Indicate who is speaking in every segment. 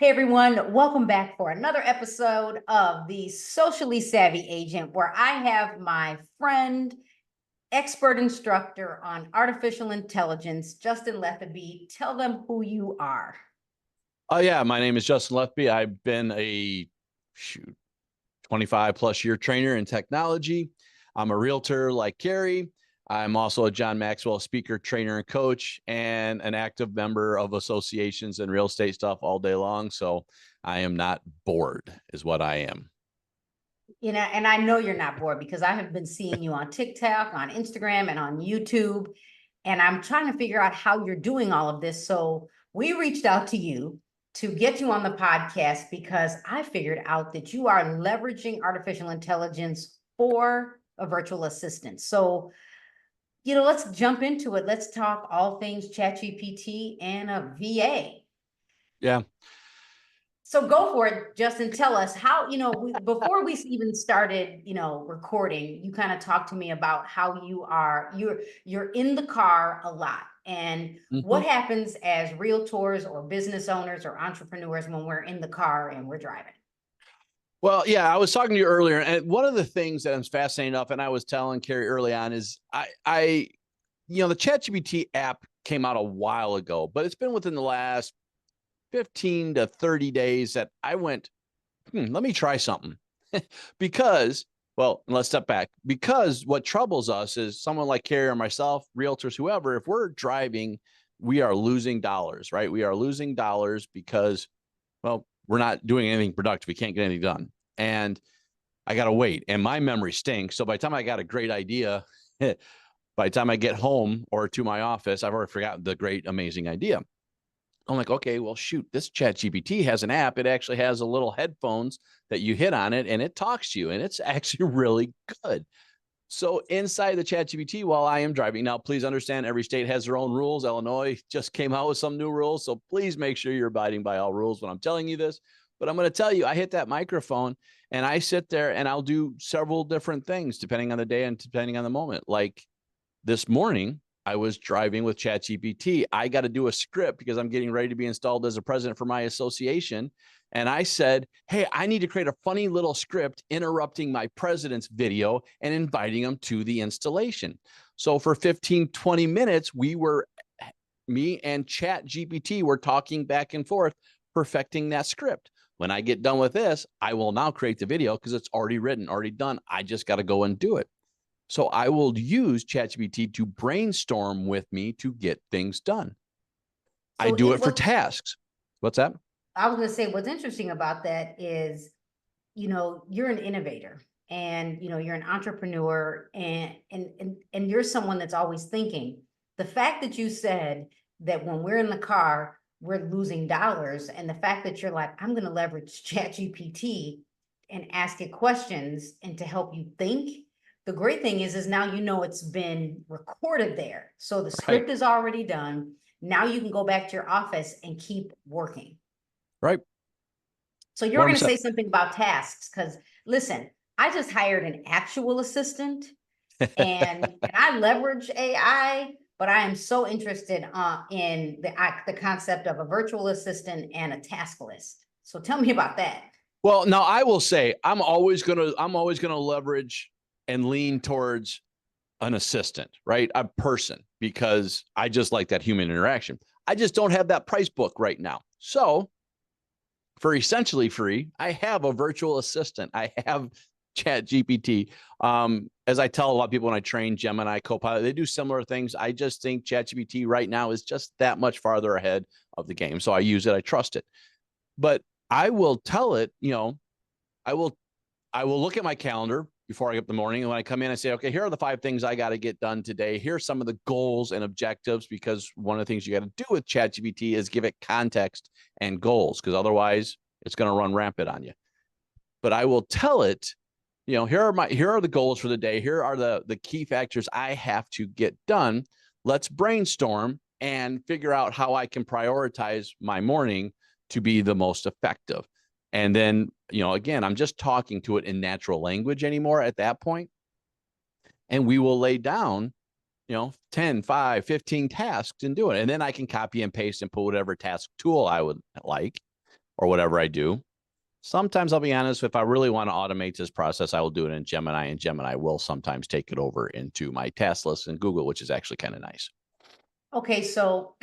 Speaker 1: Hey everyone, welcome back for another episode of the Socially Savvy Agent, where I have my friend, expert instructor on artificial intelligence, Justin Letheby. Tell them who you are.
Speaker 2: Oh yeah, my name is Justin Letheby. I've been a 25 plus year trainer in technology. I'm a realtor like Carrie. I'm also a John Maxwell speaker, trainer, and coach, and an active member of associations and real estate stuff all day long. So I am not bored, is what I am.
Speaker 1: And I know you're not bored because I have been seeing you on TikTok, on Instagram, and on YouTube. And I'm trying to figure out how you're doing all of this. So we reached out to you to get you on the podcast because I figured out that you are leveraging artificial intelligence for a virtual assistant. So, let's jump into it. Let's talk all things ChatGPT and a VA.
Speaker 2: Yeah.
Speaker 1: So go for it, Justin. Tell us how, before we even started, recording, you kind of talked to me about how you're in the car a lot. And what happens as realtors or business owners or entrepreneurs when we're in the car and we're driving?
Speaker 2: Well, yeah, I was talking to you earlier, and one of the things that I'm fascinated enough, and I was telling Carrie early on, is the ChatGPT app came out a while ago, but it's been within the last 15 to 30 days that I went, let me try something. Because, well, let's step back. Because what troubles us is someone like Carrie or myself, realtors, whoever, if we're driving, we are losing dollars, right? We are losing dollars because, well, we're not doing anything productive. We can't get anything done. And I got to wait. And my memory stinks. So by the time I got a great idea, by the time I get home or to my office, I've already forgotten the great, amazing idea. I'm like, okay, well, shoot, this ChatGPT has an app. It actually has a little headphones that you hit on it and it talks to you. And it's actually really good. So inside the ChatGPT while I am driving, now, please understand every state has their own rules. Illinois just came out with some new rules. So please make sure you're abiding by all rules when I'm telling you this. But I'm going to tell you, I hit that microphone and I sit there and I'll do several different things depending on the day and depending on the moment. Like this morning, I was driving with ChatGPT. I got to do a script because I'm getting ready to be installed as a president for my association. And I said, hey, I need to create a funny little script interrupting my president's video and inviting them to the installation. So for 15, 20 minutes, me and ChatGPT were talking back and forth, perfecting that script. When I get done with this, I will now create the video because it's already written, already done. I just got to go and do it. So I will use ChatGPT to brainstorm with me to get things done. So I do it for tasks. What's that?
Speaker 1: I was going to say, what's interesting about that is, you're an innovator and, you're an entrepreneur and you're someone that's always thinking. The fact that you said that when we're in the car, we're losing dollars, and the fact that you're like, I'm going to leverage ChatGPT and ask it questions and to help you think. The great thing is now it's been recorded there. So the script is already done. Now you can go back to your office and keep working.
Speaker 2: Right.
Speaker 1: So you're going to say something about tasks because listen, I just hired an actual assistant and I leverage AI, but I am so interested in the concept of a virtual assistant and a task list. So tell me about that.
Speaker 2: Well, now I will say I'm always going to leverage and lean towards an assistant, right? A person, because I just like that human interaction. I just don't have that price book right now. So for essentially free, I have a virtual assistant. I have ChatGPT. As I tell a lot of people when I train Gemini, Copilot, they do similar things. I just think ChatGPT right now is just that much farther ahead of the game. So I use it. I trust it. But I will tell it, I will look at my calendar before I get up in the morning. And when I come in, I say, okay, here are the 5 things I got to get done today. Here's some of the goals and objectives, because one of the things you got to do with ChatGPT is give it context and goals, because otherwise it's going to run rampant on you. But I will tell it, here are the goals for the day. Here are the key factors I have to get done. Let's brainstorm and figure out how I can prioritize my morning to be the most effective. And then, again, I'm just talking to it in natural language anymore at that point. And we will lay down, 10, 5, 15 tasks and do it. And then I can copy and paste and put whatever task tool I would like, or whatever I do. Sometimes I'll be honest, if I really want to automate this process, I will do it in Gemini, and Gemini will sometimes take it over into my task list in Google, which is actually kind of nice.
Speaker 1: Okay, so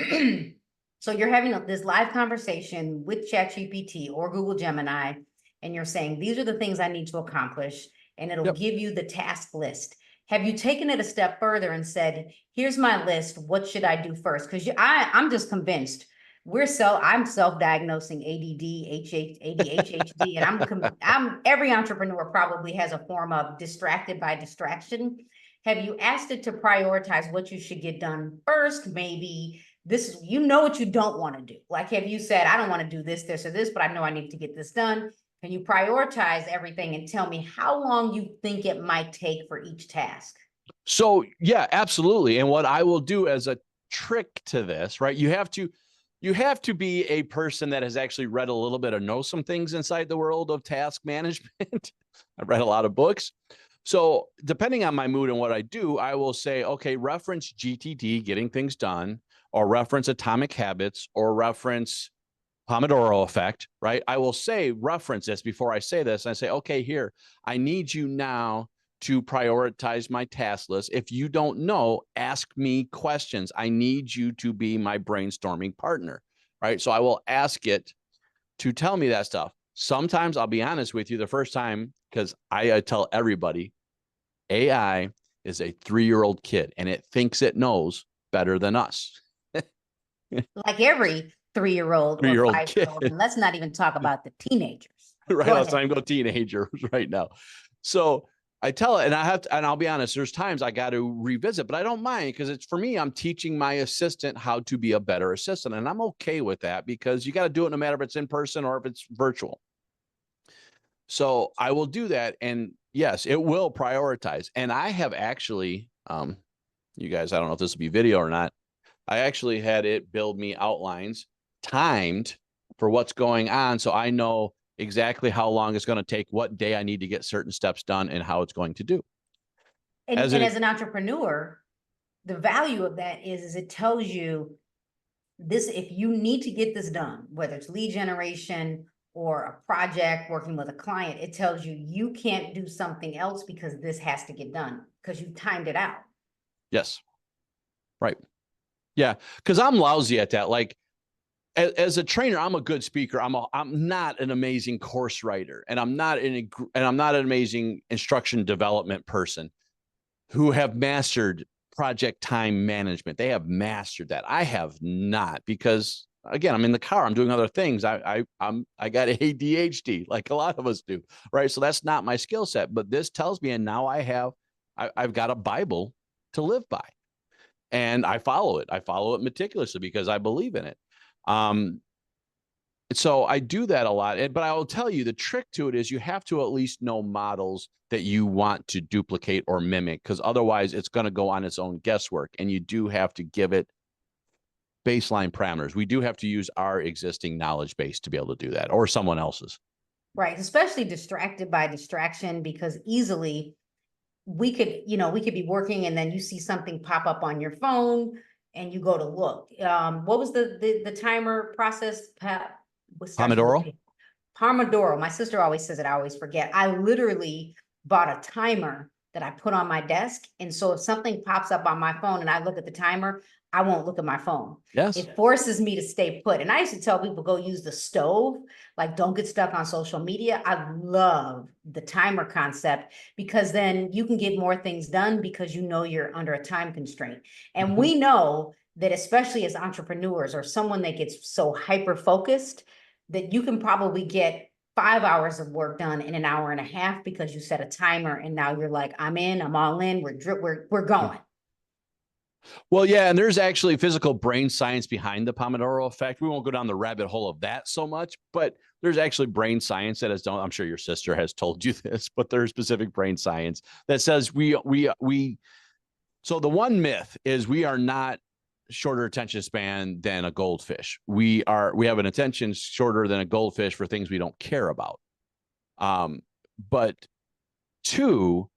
Speaker 1: so you're having this live conversation with ChatGPT or Google Gemini, and you're saying, these are the things I need to accomplish, and it'll give you the task list. Have you taken it a step further and said, here's my list, what should I do first? Because I'm just convinced I'm self-diagnosing ADHD, and I'm every entrepreneur probably has a form of distracted by distraction. Have you asked it to prioritize what you should get done first? Maybe this is, you know what you don't want to do. Like, have you said, I don't want to do this, this, or this, but I know I need to get this done. Can you prioritize everything and tell me how long you think it might take for each task?
Speaker 2: So yeah, absolutely. And what I will do as a trick to this, right? You have to be a person that has actually read a little bit or know some things inside the world of task management. I've read a lot of books. So depending on my mood and what I do, I will say, okay, reference GTD, getting things done, or reference Atomic Habits, or reference Pomodoro effect, right? I will say, reference this before I say this. I say, okay, here, I need you now to prioritize my task list. If you don't know, ask me questions. I need you to be my brainstorming partner, right? So I will ask it to tell me that stuff. Sometimes I'll be honest with you, the first time, because I tell everybody, AI is a 3-year-old kid and it thinks it knows better than us.
Speaker 1: Like every 3-year-old or
Speaker 2: 3-year-old
Speaker 1: 5-year-old,
Speaker 2: kid.
Speaker 1: and let's not even talk about the teenagers.
Speaker 2: Right. Let's not even go teenagers right now. So I tell it, and I'll be honest, there's times I got to revisit, but I don't mind, because it's, for me, I'm teaching my assistant how to be a better assistant. And I'm okay with that, because you got to do it no matter if it's in person or if it's virtual. So I will do that. And yes, it will prioritize. And I have actually, you guys, I don't know if this will be video or not. I actually had it build me outlines timed for what's going on. So I know exactly how long it's going to take, what day I need to get certain steps done, and how it's going to do.
Speaker 1: And as an entrepreneur, the value of that is it tells you this, if you need to get this done, whether it's lead generation or a project, working with a client, it tells you you can't do something else because this has to get done because you timed it out.
Speaker 2: Yes. Right. Yeah. Because I'm lousy at that. Like, as a trainer, I'm a good speaker. I'm not an amazing course writer, and I'm not an amazing instruction development person who have mastered project time management. They have mastered that. I have not, because again, I'm in the car, I'm doing other things. I got ADHD like a lot of us do, right? So that's not my skill set, but this tells me, and now I've got a Bible to live by, and I follow it. I follow it meticulously because I believe in it. So I do that a lot, but I will tell you, the trick to it is you have to at least know models that you want to duplicate or mimic, because otherwise it's going to go on its own guesswork, and you do have to give it baseline parameters. We do have to use our existing knowledge base to be able to do that, or someone else's.
Speaker 1: Right, especially distracted by distraction, because easily we could be working and then you see something pop up on your phone and you go to look. What was the timer process?
Speaker 2: Pomodoro?
Speaker 1: Pomodoro. My sister always says it. I always forget. I literally bought a timer that I put on my desk. And so if something pops up on my phone and I look at the timer, I won't look at my phone.
Speaker 2: Yes.
Speaker 1: It forces me to stay put. And I used to tell people, go use the stove, like don't get stuck on social media. I love the timer concept, because then you can get more things done because you know you're under a time constraint. And we know that, especially as entrepreneurs or someone that gets so hyper focused, that you can probably get 5 hours of work done in an hour and a half because you set a timer, and now you're like, I'm all in, we're going.
Speaker 2: Well, yeah, and there's actually physical brain science behind the Pomodoro effect. We won't go down the rabbit hole of that so much, but there's actually brain science that has done. I'm sure your sister has told you this, but there's specific brain science that says so the one myth is we are not shorter attention span than a goldfish. We have an attention shorter than a goldfish for things we don't care about. But two,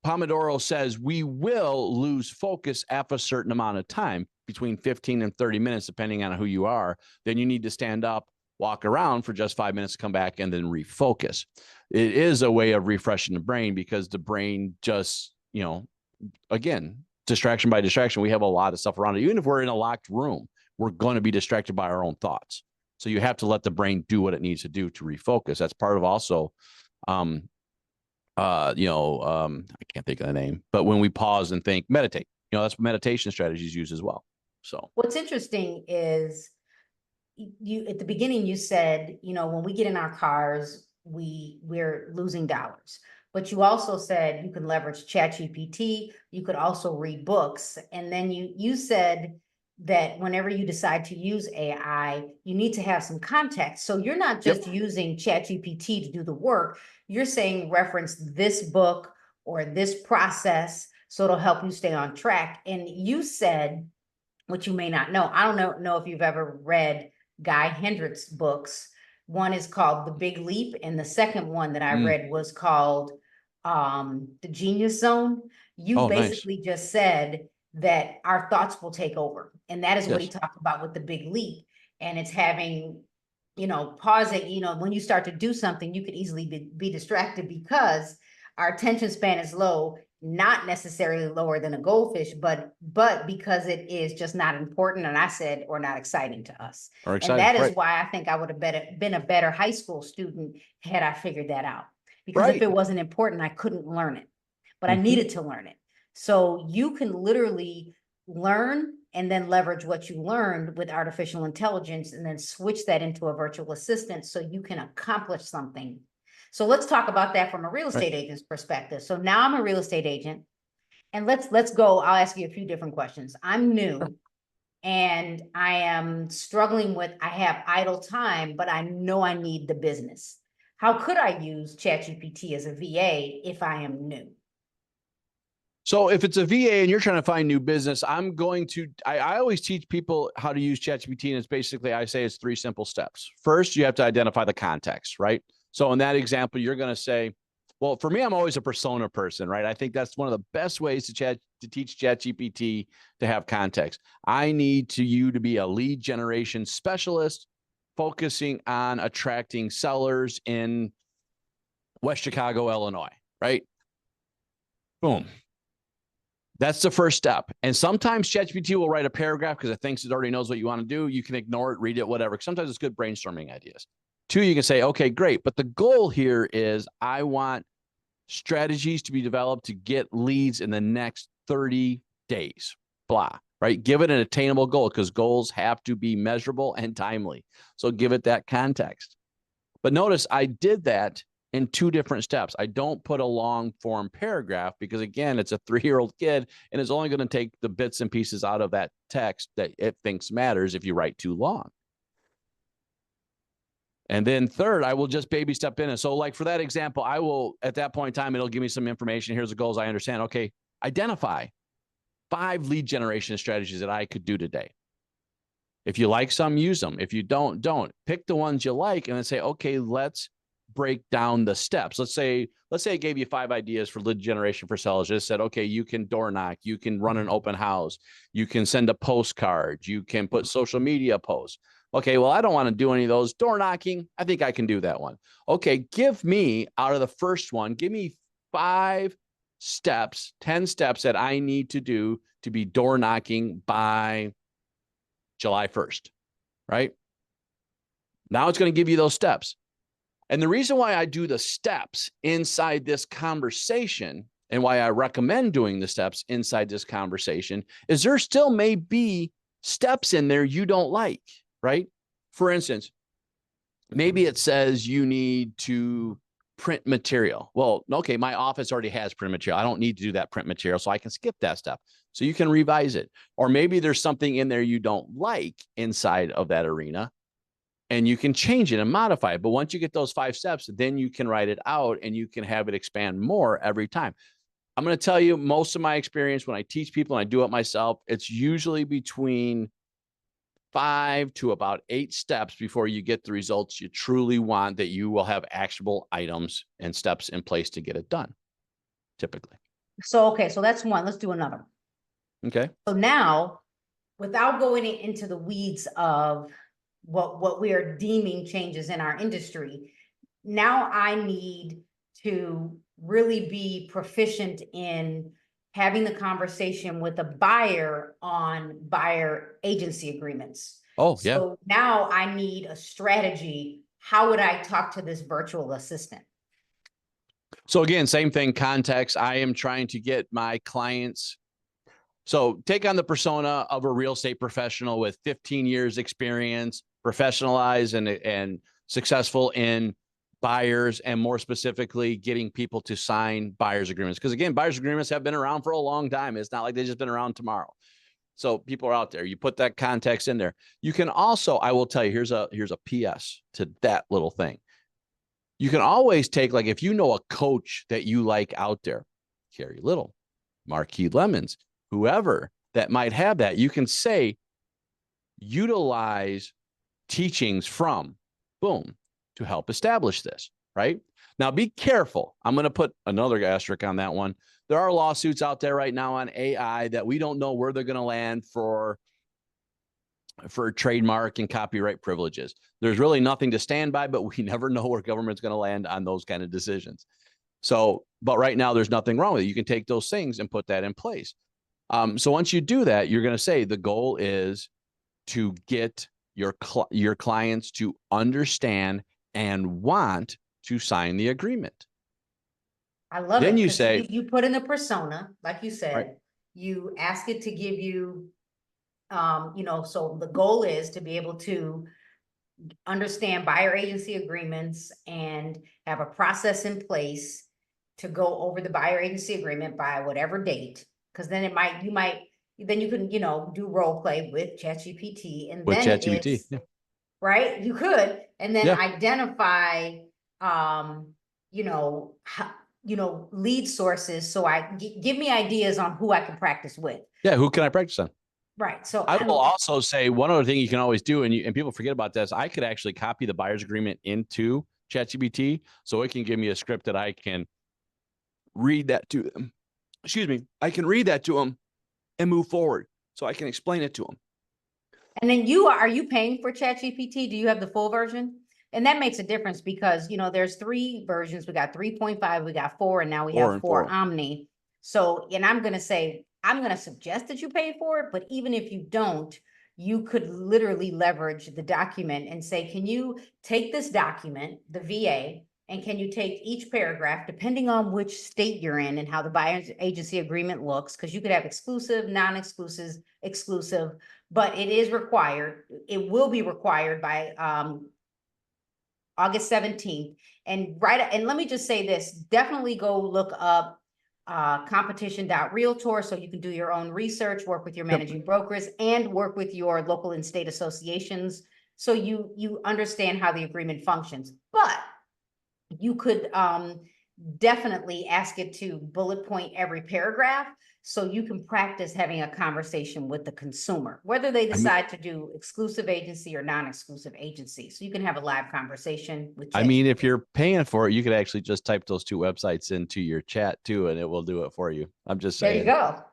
Speaker 2: Pomodoro says we will lose focus after a certain amount of time, between 15 and 30 minutes, depending on who you are. Then you need to stand up, walk around for just 5 minutes, come back, and then refocus. It is a way of refreshing the brain because the brain just, again, distraction by distraction, we have a lot of stuff around it. Even if we're in a locked room, we're going to be distracted by our own thoughts. So you have to let the brain do what it needs to do to refocus. That's part of also, I can't think of the name, but when we pause and think, meditate, that's what meditation strategies use as well. So
Speaker 1: what's interesting is you at the beginning, you said, when we get in our cars, we're losing dollars. But you also said you can leverage ChatGPT, you could also read books. And then you said that whenever you decide to use AI, you need to have some context. So you're not just using ChatGPT to do the work, you're saying reference this book or this process, so it'll help you stay on track. And you said, which you may not know, I don't know if you've ever read Guy Hendricks' books. One is called The Big Leap, and the second one that I read was called The Genius Zone. You basically just said that our thoughts will take over. And that is what he talked about with the Big Leap. And it's having, pausing, when you start to do something, you could easily be distracted because our attention span is low, not necessarily lower than a goldfish, but because it is just not important. And I said, or not exciting to us. And that is why I think I would have been a better high school student had I figured that out. Because if it wasn't important, I couldn't learn it, but I needed to learn it. So you can literally learn and then leverage what you learned with artificial intelligence and then switch that into a virtual assistant so you can accomplish something. So let's talk about that from a real estate agent's perspective. So now I'm a real estate agent, and let's go. I'll ask you a few different questions. I'm new and I am struggling with, I have idle time, but I know I need the business. How could I use ChatGPT as a VA if I am new?
Speaker 2: So if it's a VA and you're trying to find new business, I always teach people how to use ChatGPT, and it's basically, I say it's 3 simple steps. First, you have to identify the context, right? So in that example, you're going to say, well, for me, I'm always a persona person, right? I think that's one of the best ways to teach ChatGPT to have context. I need you to be a lead generation specialist focusing on attracting sellers in West Chicago, Illinois, right? Boom. That's the first step. And sometimes ChatGPT will write a paragraph because it thinks it already knows what you want to do. You can ignore it, read it, whatever. Sometimes it's good brainstorming ideas. 2, you can say, okay, great. But the goal here is I want strategies to be developed to get leads in the next 30 days, blah, right? Give it an attainable goal because goals have to be measurable and timely. So give it that context. But notice I did that in 2 different steps. I don't put a long form paragraph because, again, it's a 3-year-old kid and it's only going to take the bits and pieces out of that text that it thinks matters if you write too long. And then third, I will just baby step in. And so like for that example, I will, at that point in time, it'll give me some information. Here's the goals I understand. Okay, identify 5 lead generation strategies that I could do today. If you like some, use them. If you don't. Pick the ones you like and then say, okay, let's break down the steps. Let's say I gave you 5 ideas for lead generation for sellers. Just said, okay, you can door knock, you can run an open house, you can send a postcard, you can put social media posts. Okay, well, I don't want to do any of those. Door knocking, I think I can do that one. Okay, give me, out of the first one, give me 5 steps, 10 steps that I need to do to be door knocking by July 1st, right? Now it's going to give you those steps. And the reason why I do the steps inside this conversation and why I recommend doing the steps inside this conversation is there still may be steps in there you don't like, right? For instance, maybe it says you need to print material. Well, okay, my office already has print material. I don't need to do that print material, so I can skip that step. So you can revise it. Or maybe there's something in there you don't like inside of that arena, and you can change it and modify it. But once you get those 5 steps, then you can write it out and you can have it expand more every time. I'm going to tell you, most of my experience when I teach people and I do it myself, it's usually between 5 to about 8 steps before you get the results you truly want, that you will have actionable items and steps in place to get it done, typically.
Speaker 1: So, okay, so that's one. Let's do another.
Speaker 2: Okay.
Speaker 1: So now, without going into the weeds of what we are deeming changes in our industry. Now I need to really be proficient in having the conversation with a buyer on buyer agency agreements.
Speaker 2: Oh, yeah.
Speaker 1: So now I need a strategy. How would I talk to this virtual assistant?
Speaker 2: So again, same thing, context. I am trying to get my clients. So take on the persona of a real estate professional with 15 years experience, professionalized and successful in buyers, and more specifically, getting people to sign buyers agreements. Because again, buyers agreements have been around for a long time. It's not like they've just been around tomorrow. So people are out there. You put that context in there. You can also, I will tell you, here's a PS to that little thing. You can always take, like, if you know a coach that you like out there, Carrie Little, Marquis Lemons, whoever that might have that, you can say, utilize teachings from boom to help establish this, right? Now, be careful. I'm going to put another asterisk on that one. There are lawsuits out there right now on AI that we don't know where they're going to land for trademark and copyright privileges. There's really nothing to stand by, but we never know where government's going to land on those kind of decisions. So, but right now there's nothing wrong with it. You can take those things and put that in place. So once you do that, you're going to say the goal is to get your clients to understand and want to sign the agreement.
Speaker 1: I love
Speaker 2: Then
Speaker 1: it.
Speaker 2: you
Speaker 1: 'Cause
Speaker 2: say,
Speaker 1: you put in the persona, like you said,
Speaker 2: right,
Speaker 1: you ask it to give you, you know, so the goal is to be able to understand buyer agency agreements and have a process in place to go over the buyer agency agreement by whatever date. Cause then then you can, you know, do role play with ChatGPT, and
Speaker 2: with
Speaker 1: then
Speaker 2: ChatGPT.
Speaker 1: it's
Speaker 2: Yeah.
Speaker 1: right. You could, and then
Speaker 2: Yeah.
Speaker 1: identify, you know, lead sources. So give me ideas on who I can practice with.
Speaker 2: Yeah. Who can I practice on?
Speaker 1: Right. So
Speaker 2: I will also say one other thing you can always do, and people forget about this. I could actually copy the buyer's agreement into ChatGPT, so it can give me a script that I can read that to them. Excuse me. I can read that to them and move forward, so I can explain it to them.
Speaker 1: And then are you paying for ChatGPT? Do you have the full version? And that makes a difference because, you know, there's 3 versions. We got 3.5, we got 4, and now we have 4 Omni. So, and I'm going to suggest that you pay for it, but even if you don't, you could literally leverage the document and say, can you take this document, the VA, and can you take each paragraph, depending on which state you're in and how the buyer's agency agreement looks, because you could have exclusive, non-exclusive, exclusive, but it is required. It will be required by August 17th. And let me just say this, definitely go look up competition.realtor so you can do your own research, work with your managing brokers, and work with your local and state associations so you understand how the agreement functions. But you could definitely ask it to bullet point every paragraph so you can practice having a conversation with the consumer, whether they decide to do exclusive agency or non-exclusive agency. So you can have a live conversation with
Speaker 2: I mean, if you're paying for it, you could actually just type those 2 websites into your chat too, and it will do it for you. I'm just saying.
Speaker 1: There you go.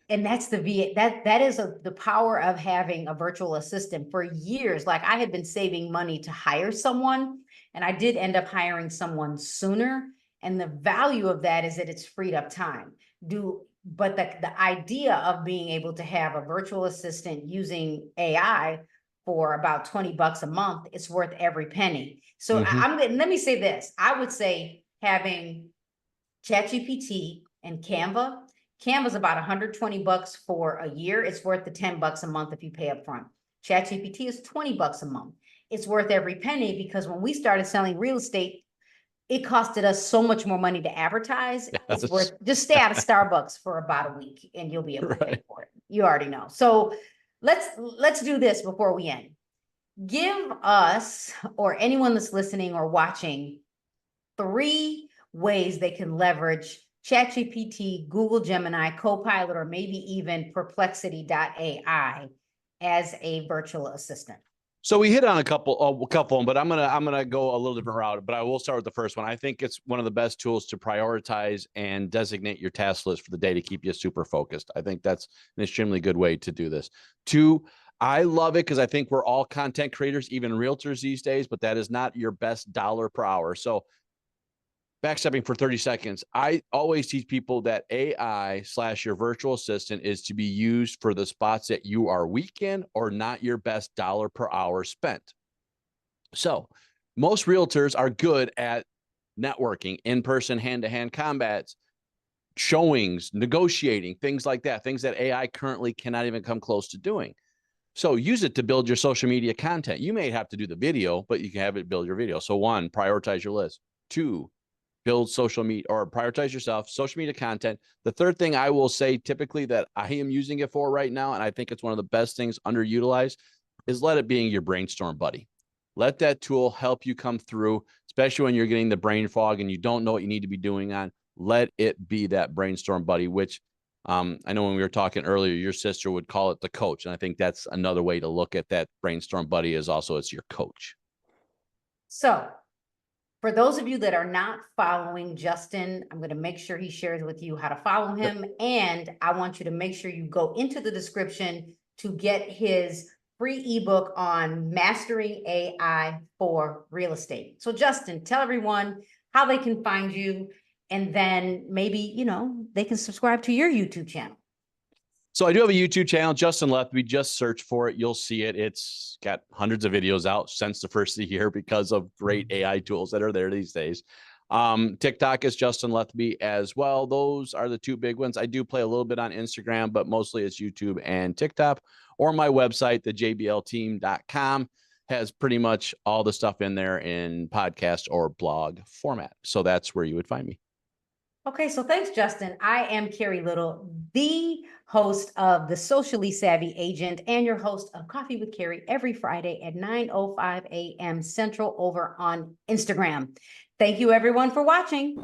Speaker 1: And that's the that is the power of having a virtual assistant. For years, like I had been saving money to hire someone, and I did end up hiring someone sooner. And the value of that is that it's freed up time. But the idea of being able to have a virtual assistant using AI for about $20 a month, it's worth every penny. So let me say this. I would say having ChatGPT and Canva's about $120 for a year. It's worth the $10 a month if you pay up front. ChatGPT is $20 a month. It's worth every penny because when we started selling real estate, it costed us so much more money to advertise. It's worth, just stay out of Starbucks for about a week and you'll be able to pay for it. You already know. So let's do this before we end. Give us, or anyone that's listening or watching, 3 ways they can leverage ChatGPT, Google Gemini, Copilot, or maybe even Perplexity.ai as a virtual assistant.
Speaker 2: So we hit on a couple, but I'm gonna go a little different route. But I will start with the first one. I think it's one of the best tools to prioritize and designate your task list for the day to keep you super focused. I think that's an extremely good way to do this. 2, I love it because I think we're all content creators, even realtors these days, but that is not your best dollar per hour. So backstepping for 30 seconds, I always teach people that AI / your virtual assistant is to be used for the spots that you are weak in or not your best dollar per hour spent. So most realtors are good at networking, in-person, hand-to-hand combats, showings, negotiating, things like that, things that AI currently cannot even come close to doing. So use it to build your social media content. You may have to do the video, but you can have it build your video. So 1, prioritize your list. 2, build social media or prioritize yourself, social media content. The third thing I will say typically that I am using it for right now, and I think it's one of the best things underutilized, is let it be your brainstorm buddy. Let that tool help you come through, especially when you're getting the brain fog and you don't know what you need to be doing on. Let it be that brainstorm buddy, which I know when we were talking earlier, your sister would call it the coach. And I think that's another way to look at that brainstorm buddy is also it's your coach.
Speaker 1: So for those of you that are not following Justin, I'm going to make sure he shares with you how to follow him. Yep. And I want you to make sure you go into the description to get his free ebook on mastering AI for real estate. So Justin, tell everyone how they can find you, and then maybe, you know, they can subscribe to your YouTube channel.
Speaker 2: So I do have a YouTube channel, Justin Letheby. Just search for it. You'll see it. It's got hundreds of videos out since the first of the year because of great AI tools that are there these days. TikTok is Justin Letheby as well. Those are the 2 big ones. I do play a little bit on Instagram, but mostly it's YouTube and TikTok. Or my website, thejblteam.com, has pretty much all the stuff in there in podcast or blog format. So that's where you would find me.
Speaker 1: Okay, so thanks, Justin. I am Carrie Little, the host of The Socially Savvy Agent and your host of Coffee with Carrie every Friday at 9:05 a.m. Central over on Instagram. Thank you, everyone, for watching.